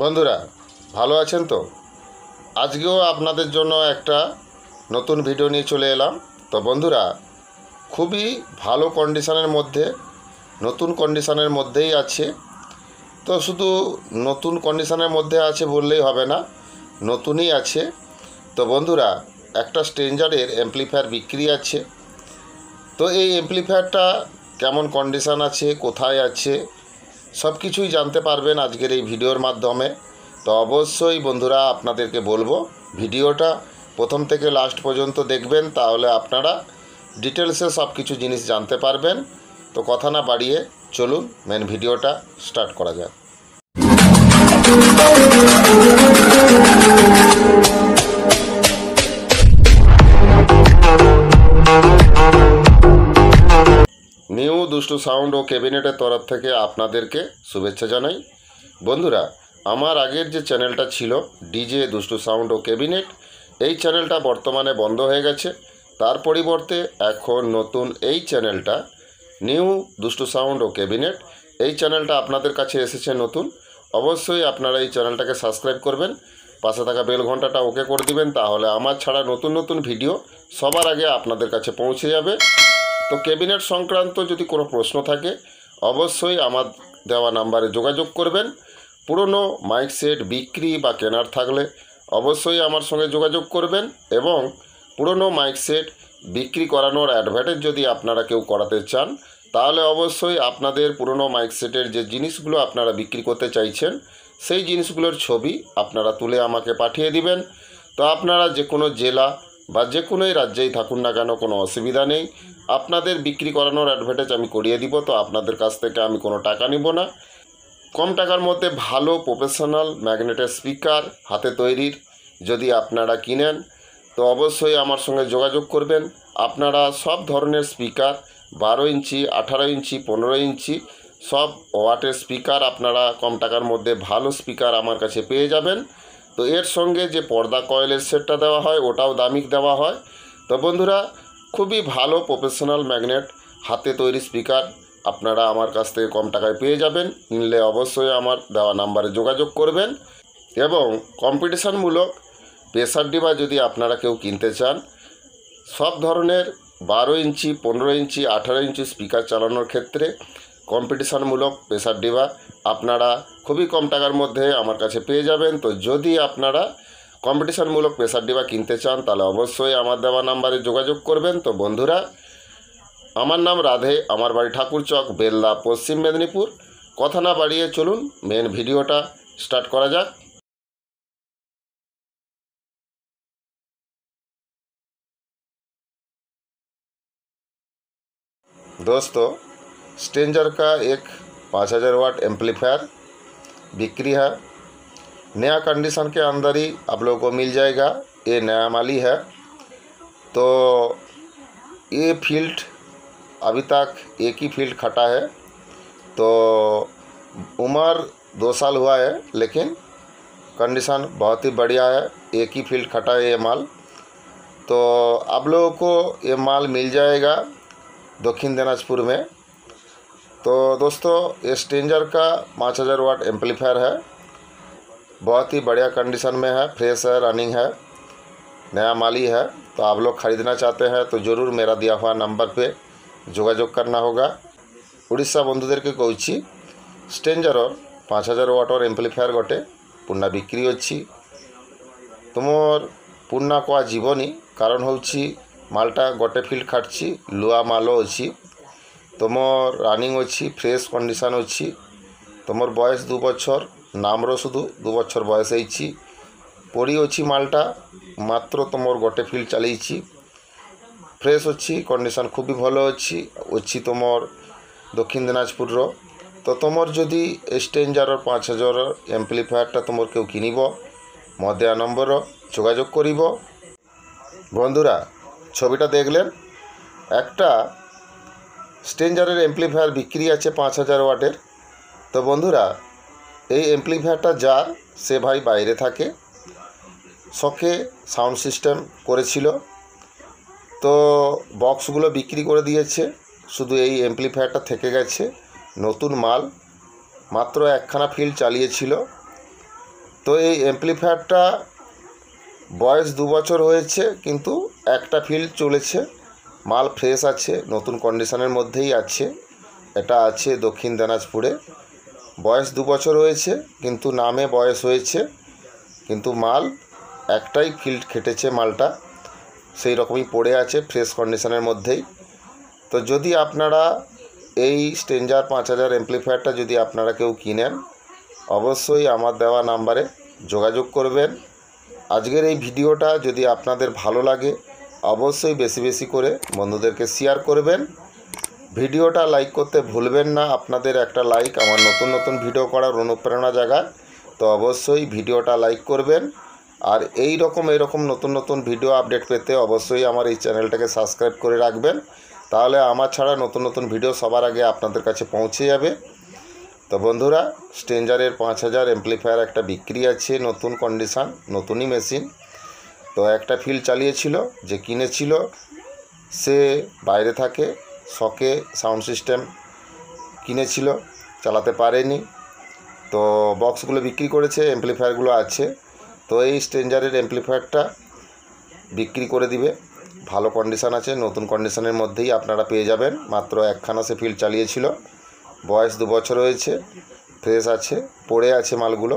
বন্ধুরা ভালো আছেন তো? আজকেও আপনাদের জন্য একটা নতুন ভিডিও নিয়ে চলে এলাম। তো বন্ধুরা, খুবই ভালো কন্ডিশনের মধ্যে, নতুন কন্ডিশনের মধ্যেই আছে। তো শুধু নতুন কন্ডিশনের মধ্যে আছে বললেই হবে না, নতুনই আছে। তো বন্ধুরা, একটা স্ট্রেঞ্জারের অ্যাম্প্লিফায়ার বিক্রি আছে। তো এই অ্যাম্প্লিফায়ারটা কেমন কন্ডিশন আছে, কোথায় আছে, সব কিছুই জানতে পারবেন আজকের এই ভিডিওর মাধ্যমে। তো অবশ্যই বন্ধুরা আপনাদেরকে বলবো ভিডিওটা প্রথম থেকে লাস্ট পর্যন্ত দেখবেন, তাহলে আপনারা ডিটেলসে সব কিছু জিনিস জানতে পারবেন। তো কথা না বাড়িয়ে চলুন মেন ভিডিওটা স্টার্ট করা যাক। নিউ দুষ্টু সাউন্ড ও ক্যাবিনেটের তরফ থেকে আপনাদেরকে শুভেচ্ছা জানাই। বন্ধুরা, আমার আগের যে চ্যানেলটা ছিল ডিজে দুষ্টু সাউন্ড ও ক্যাবিনেট, এই চ্যানেলটা বর্তমানে বন্ধ হয়ে গেছে। তার পরিবর্তে এখন নতুন এই চ্যানেলটা নিউ দুষ্টু সাউন্ড ও ক্যাবিনেট, এই চ্যানেলটা আপনাদের কাছে এসেছে নতুন। অবশ্যই আপনারা এই চ্যানেলটাকে সাবস্ক্রাইব করবেন, পাশে থাকা বেল ঘন্টাটা ওকে করে দিবেন, তাহলে আমার ছাড়া নতুন নতুন ভিডিও সবার আগে আপনাদের কাছে পৌঁছে যাবে। তো ক্যাবিনেট সংক্রান্ত যদি কোনো প্রশ্ন থাকে অবশ্যই আমার দেওয়া নাম্বারে যোগাযোগ করবেন। পুরনো মাইক সেট বিক্রি বা কেনার থাকলে অবশ্যই আমার সঙ্গে যোগাযোগ করবেন, এবং পুরনো মাইক সেট বিক্রি করানোর অ্যাডভার্টাইজ যদি আপনারা কেউ করাতে চান, তাহলে অবশ্যই আপনাদের পুরনো মাইক সেটের যে জিনিসগুলো আপনারা বিক্রি করতে চাইছেন সেই জিনিসগুলোর ছবি আপনারা তুলে আমাকে পাঠিয়ে দিবেন। তো আপনারা যে কোনো জেলা বা যে কোনোই রাজ্যেই থাকুন না কেন, কোনো অসুবিধা নেই, আপনাদের বিক্রি করানোর অ্যাডভার্টাইজ আমি করিয়ে দিব। তো আপনাদের কাছ থেকে আমি কোনো টাকা নিব না। কম টাকার মধ্যে ভালো প্রফেশনাল ম্যাগনেটের স্পিকার হাতে তৈরির যদি আপনারা কিনেন, তো অবশ্যই আমার সঙ্গে যোগাযোগ করবেন। আপনারা সব ধরনের স্পিকার 12 ইঞ্চি, 18 ইঞ্চি, 15 ইঞ্চি সব ওয়াটের স্পিকার আপনারা কম টাকার মধ্যে ভালো স্পিকার আমার কাছে পেয়ে যাবেন। তো এর সঙ্গে যে পর্দা কয়েলের সেটটা দেওয়া হয় ওটাও দামিক দেওয়া হয়। তো বন্ধুরা, খুবই ভালো প্রফেশনাল ম্যাগনেট হাতে তৈরি স্পিকার আপনারা আমার কাছ থেকে কম টাকায় পেয়ে যাবেন। কিনলে অবশ্যই আমার দেওয়া নাম্বারে যোগাযোগ করবেন। এবং কম্পিটিশানমূলক প্রেসার ডিবা যদি আপনারা কেউ কিনতে চান, সব ধরনের 12 ইঞ্চি, 15 ইঞ্চি, 18 ইঞ্চি স্পিকার চালানোর ক্ষেত্রে কম্পিটিশানমূলক প্রেসার ডিবা আপনারা খুবই কম টাকার মধ্যে আমার কাছে পেয়ে যাবেন। তো যদি আপনারা কম্পিটিশানমূলক প্রেসার ডিবা কিনতে চান, তাহলে অবশ্যই আমার দেওয়া নাম্বারে যোগাযোগ করবেন। তো বন্ধুরা, আমার নাম রাধে, আমার বাড়ি ঠাকুরচক, বেল্লা, পশ্চিম মেদিনীপুর। কথা না বাড়িয়ে চলুন মেন ভিডিওটা স্টার্ট করা যাক। दोस्तों, स्ट्रेंजर का एक 5000 वाट एम्पलीफायर बिक्री है। नया कंडीशन के अंदर ही आप लोगों को मिल जाएगा। ये नया माली है। तो ये फील्ड अभी तक एक ही फील्ड खटा है। तो उम्र 2 साल हुआ है, लेकिन कंडीशन बहुत ही बढ़िया है। एक ही फील्ड खटा है ये माल। तो आप लोगों को ये माल मिल जाएगा दक्षिण दिनाजपुर में। तो दोस्तों, ये स्ट्रेंजर का 5000 वाट एम्पलीफायर है। बहुत ही बढ़िया कंडीशन में है, फ्रेश है, रनिंग है, नया माली है। तो आप लोग ख़रीदना चाहते हैं तो ज़रूर मेरा दिया हुआ नंबर पे যোগাযোগ करना होगा। उड़ीसा बंधुदेर के कौची स्ट्रेंजर 5000 वाटर एम्पलीफायर गोटे पुना बिक्री अच्छी। तुमर पुना को जीवनी कारण होची मालटा गोटे फील्ड खाटची, लुआ मालो अच्छी, तुमर रनिंग अच्छी, फ्रेश कंडीशन अच्छी। तुमर बयस 2 बछर, नामर शुधु 2 बछर बयस होइछि। पड़ी अच्छी मालटा मात्र तुमर गोटे फील्ड चलैछि, फ्रेश अच्छी, कंडीशन खूब भल अच्छी अच्छी तुमर दक्षिण दिनाजपुर। तो तुमर जदि स्ट्रेंजर 5000 एम्पलीफायरटा तुमर केउ किनिब, मो देया नम्बर जोगाजोग करिब। बंधुरा, छविटा देखलेन, একটা স্ট্রেঞ্জারের এমপ্লিফায়ার বিক্রি আছে 5000 ওয়াটের। তো বন্ধুরা, এই এমপ্লিফায়ারটা যার, সে ভাই বাইরে থাকে, শখে সাউন্ড সিস্টেম করেছিল। তো বক্সগুলো বিক্রি করে দিয়েছে, শুধু এই এমপ্লিফায়ারটা থেকে গেছে। নতুন মাল, মাত্র একখানা ফিল্ড চালিয়েছিল। তো এই অ্যাম্প্লিফায়ারটা বয়স 2 বছর হয়েছে, কিন্তু একটা ফিল্ড চলেছে, মাল ফ্রেশ আছে, নতুন কন্ডিশনের মধ্যেই আছে। এটা আছে দক্ষিণ দিনাজপুরে। বয়স 2 বছর হয়েছে, কিন্তু নামে বয়স হয়েছে, কিন্তু মাল একটাই ফিল্ড খেটেছে, মালটা সেই রকমই পড়ে আছে, ফ্রেশ কন্ডিশনের মধ্যেই। তো যদি আপনারা এই স্ট্রেঞ্জার 5000 অ্যাম্প্লিফায়ারটা যদি আপনারা কেউ কিনেন, অবশ্যই আমার দেওয়া নাম্বারে যোগাযোগ করবেন। আজকের এই ভিডিওটা যদি আপনাদের ভালো লাগে, অবশ্যই বেশি বেশি করে বন্ধুদেরকে শেয়ার করবেন। ভিডিওটা লাইক করতে ভুলবেন না। আপনাদের একটা লাইক আমার নতুন নতুন ভিডিও করার অনুপ্রেরণা জাগায়। তো অবশ্যই ভিডিওটা লাইক করবেন। আর এই রকম নতুন নতুন ভিডিও আপডেট পেতে অবশ্যই আমার এই চ্যানেলটাকে সাবস্ক্রাইব করে রাখবেন। তাহলে আমার ছাড়া নতুন নতুন ভিডিও সবার আগে আপনাদের কাছে পৌঁছে যাবে। তো বন্ধুরা, স্ট্রেঞ্জারের 5000 অ্যাম্প্লিফায়ার একটা বিক্রি আছে, নতুন কন্ডিশান, নতুনই মেশিন। তো একটা ফিল্ড চালিয়েছিল, যে কিনেছিল সে বাইরে থাকে, শখে সাউন্ড সিস্টেম কিনেছিল, চালাতে পারেনি। তো বক্সগুলো বিক্রি করেছে, অ্যাম্প্লিফায়ারগুলো আছে। তো এই স্ট্রেঞ্জারের অ্যাম্প্লিফায়ারটা বিক্রি করে দিবে। ভালো কন্ডিশান আছে, নতুন কন্ডিশনের মধ্যেই আপনারা পেয়ে যাবেন। মাত্র একখানা সে ফিল্ড চালিয়েছিল, বয়স 2 বছর হয়েছে, ফ্রেশ আছে, পড়ে আছে মালগুলো।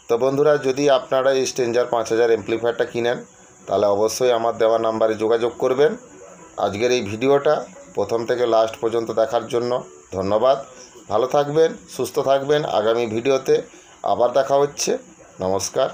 তো বন্ধুরা, যদি আপনারা এই স্ট্রেঞ্জার 5000 অ্যাম্প্লিফায়ারটা কিনেন, তাহলে অবশ্যই আমার দেওয়া নাম্বারে যোগাযোগ করবেন। আজকের এই ভিডিওটা প্রথম থেকে লাস্ট পর্যন্ত দেখার জন্য ধন্যবাদ। ভালো থাকবেন, সুস্থ থাকবেন। আগামী ভিডিওতে আবার দেখা হচ্ছে। নমস্কার।